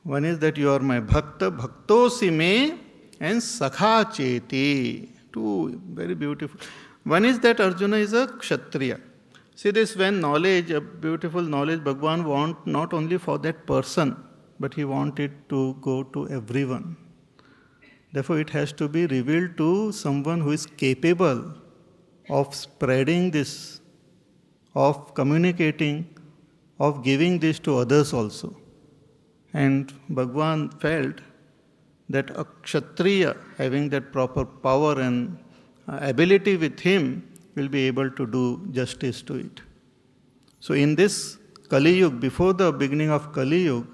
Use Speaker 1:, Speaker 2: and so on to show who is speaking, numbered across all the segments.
Speaker 1: One is that you are my bhakta, bhaktosi me, and sakha cheti. Two very beautiful. One is that Arjuna is a kshatriya. See this, when knowledge, a beautiful knowledge, Bhagavan want not only for that person, but he want it to go to everyone. Therefore, it has to be revealed to someone who is capable of spreading this, of communicating, of giving this to others also. And Bhagavan felt that a kshatriya having that proper power and ability with him will be able to do justice to it. So in this Kali Yuga, before the beginning of Kali Yuga,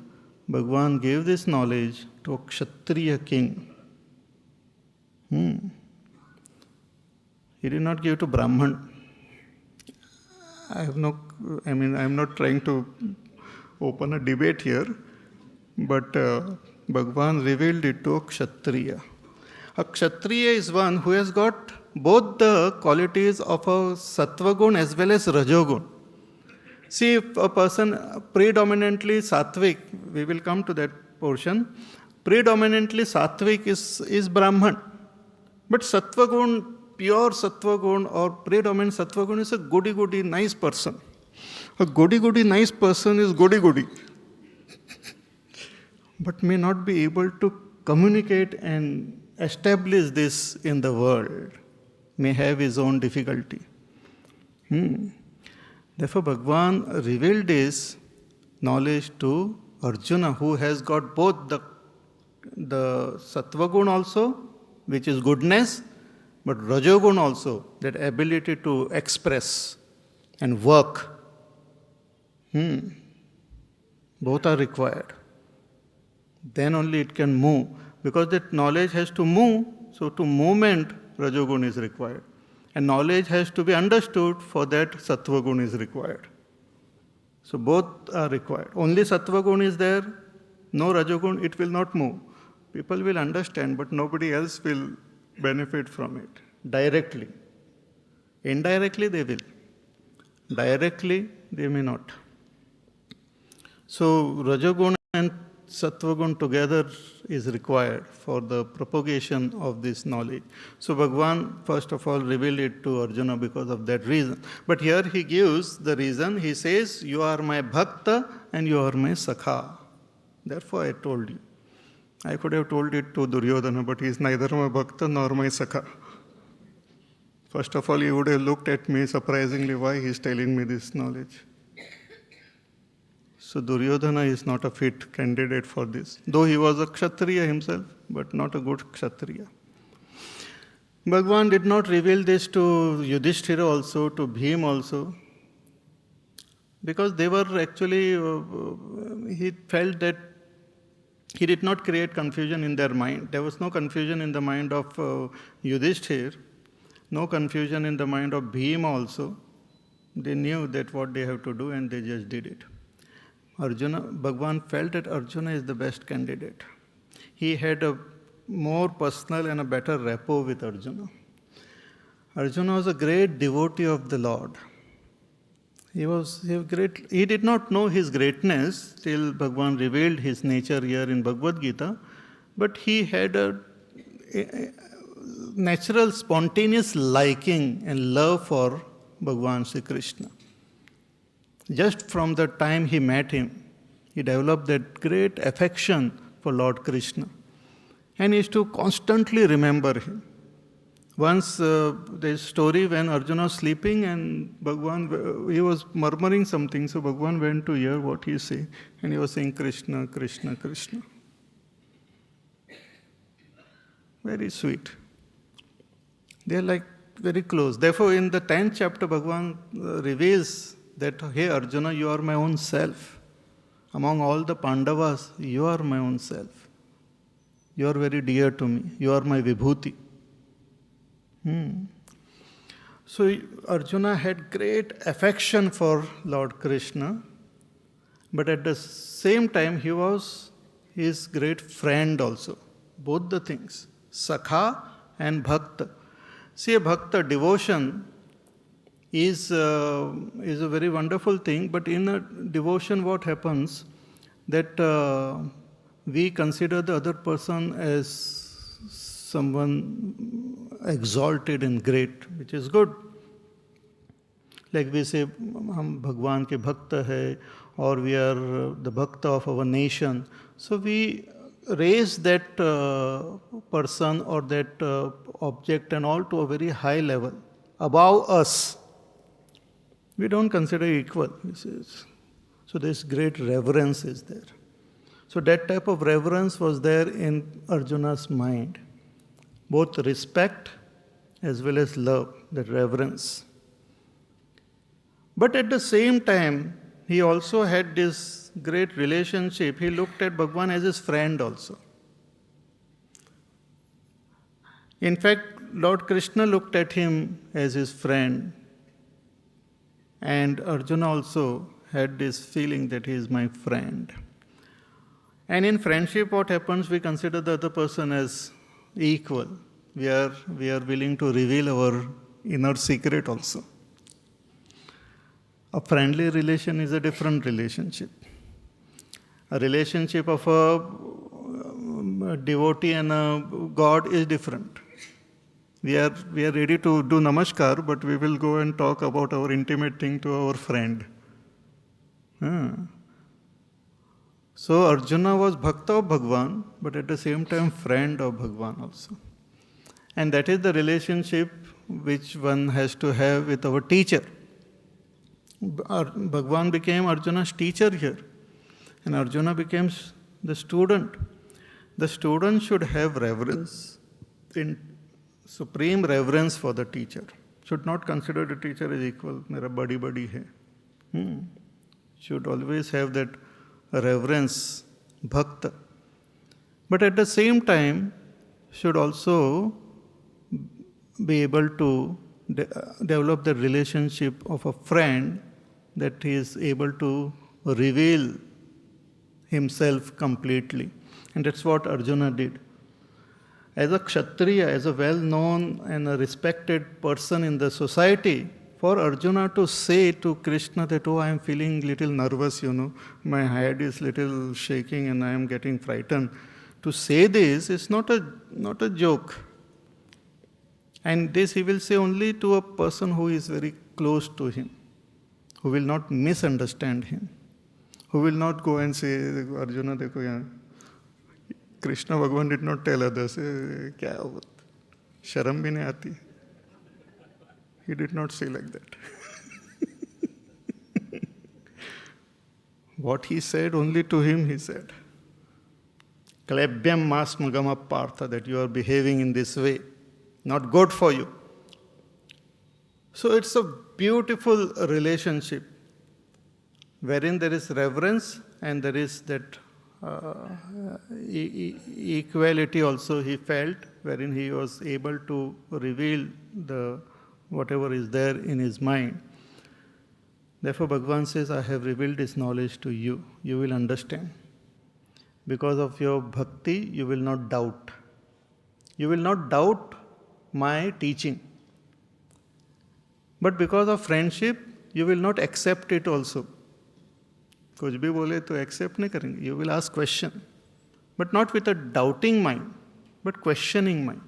Speaker 1: Bhagavan gave this knowledge to a kshatriya king. He did not give to Brahman. I am not trying to open a debate here, but Bhagavan revealed it to a kshatriya. A kshatriya is one who has got both the qualities of a sattva gun as well as rajogun. See, if a person predominantly sattvic, we will come to that portion, predominantly sattvic is Brahman. But sattva gun, pure sattva gun or predominant sattva gun is a goody-goody nice person. A goody-goody nice person is goody-goody, but may not be able to communicate and establish this in the world, may have his own difficulty. Therefore, Bhagavan revealed this knowledge to Arjuna, who has got both the sattva gun also, which is goodness, but rajogun also, that ability to express and work. Both are required. Then only it can move, because that knowledge has to move, so to movement, rajogun is required. And knowledge has to be understood, for that sattva gun is required. So both are required. Only sattva gun is there, no rajogun, it will not move. People will understand, but nobody else will benefit from it directly. Indirectly they will. Directly they may not. So rajogun and sattva gun together is required for the propagation of this knowledge. So Bhagavan first of all revealed it to Arjuna because of that reason. But here he gives the reason. He says, you are my bhakta and you are my sakha. Therefore I told you. I could have told it to Duryodhana, but he is neither my bhakta nor my sakha. First of all, he would have looked at me surprisingly, why he is telling me this knowledge. So Duryodhana is not a fit candidate for this, though he was a kshatriya himself, but not a good kshatriya. Bhagavan did not reveal this to Yudhishthira also, to Bhim also, because they were actually, he felt that he did not create confusion in their mind. There was no confusion in the mind of Yudhishthira, no confusion in the mind of Bhima also. They knew that what they have to do and they just did it. Bhagavan felt that Arjuna is the best candidate. He had a more personal and a better rapport with Arjuna. Arjuna was a great devotee of the Lord. He was great. He did not know his greatness till Bhagavan revealed his nature here in Bhagavad Gita, but he had a natural, spontaneous liking and love for Bhagavan Sri Krishna. Just from the time he met him, he developed that great affection for Lord Krishna, and he used to constantly remember him. Once there is a story when Arjuna was sleeping and Bhagavan, he was murmuring something, so Bhagavan went to hear what he is saying, and he was saying Krishna, Krishna, Krishna. Very sweet. They are like very close. Therefore, in the 10th chapter, Bhagavan reveals that, hey Arjuna, you are my own self. Among all the Pandavas, you are my own self. You are very dear to me. You are my vibhuti. So Arjuna had great affection for Lord Krishna, but at the same time he was his great friend also. Both the things, sakha and bhakta. See, a bhakta, devotion, is a very wonderful thing, but in a devotion what happens, that we consider the other person as someone exalted and great, which is good. Like we say, हम भगवान के भक्त है, or we are the bhakta of our nation. So we raise that person or that object and all to a very high level, above us. We don't consider equal. So this great reverence is there. So that type of reverence was there in Arjuna's mind. Both respect as well as love, that reverence. But at the same time, he also had this great relationship. He looked at Bhagwan as his friend also. In fact, Lord Krishna looked at him as his friend. And Arjuna also had this feeling that he is my friend. And in friendship, what happens? We consider the other person as equal. We are willing to reveal our inner secret also. A friendly relation is a different relationship. A relationship of a devotee and a God is different. We are ready to do namaskar, but we will go and talk about our intimate thing to our friend. So Arjuna was bhakta of Bhagwan, but at the same time friend of Bhagwan also. And that is the relationship which one has to have with our teacher. Bhagwan became Arjuna's teacher here, and Arjuna becomes the student. The student should have reverence, in supreme reverence for the teacher. Should not consider the teacher as equal. Mera buddy hai. Should always have that reverence, bhakta. But at the same time, should also be able to develop the relationship of a friend, that he is able to reveal himself completely. And that's what Arjuna did. As a Kshatriya, as a well-known and a respected person in the society, for Arjuna to say to Krishna that, oh, I am feeling little nervous, my head is little shaking and I am getting frightened. To say this is not a joke. And this he will say only to a person who is very close to him, who will not misunderstand him, who will not go and say, Arjuna, dekho yahan, Krishna Bhagwan did not tell others, kya hua? Sharam bhi nahi aati. He did not say like that. What he said, only to him he said. Klebhyam masmagama partha, that you are behaving in this way. Not good for you. So it's a beautiful relationship wherein there is reverence and there is that equality also he felt, wherein he was able to reveal the whatever is there in his mind. Therefore Bhagavan says, I have revealed this knowledge to you. You will understand. Because of your bhakti, you will not doubt. You will not doubt my teaching. But because of friendship, you will not accept it also. कुछ भी बोले तो accept नहीं करेंगे. You will ask question. But not with a doubting mind, but questioning mind.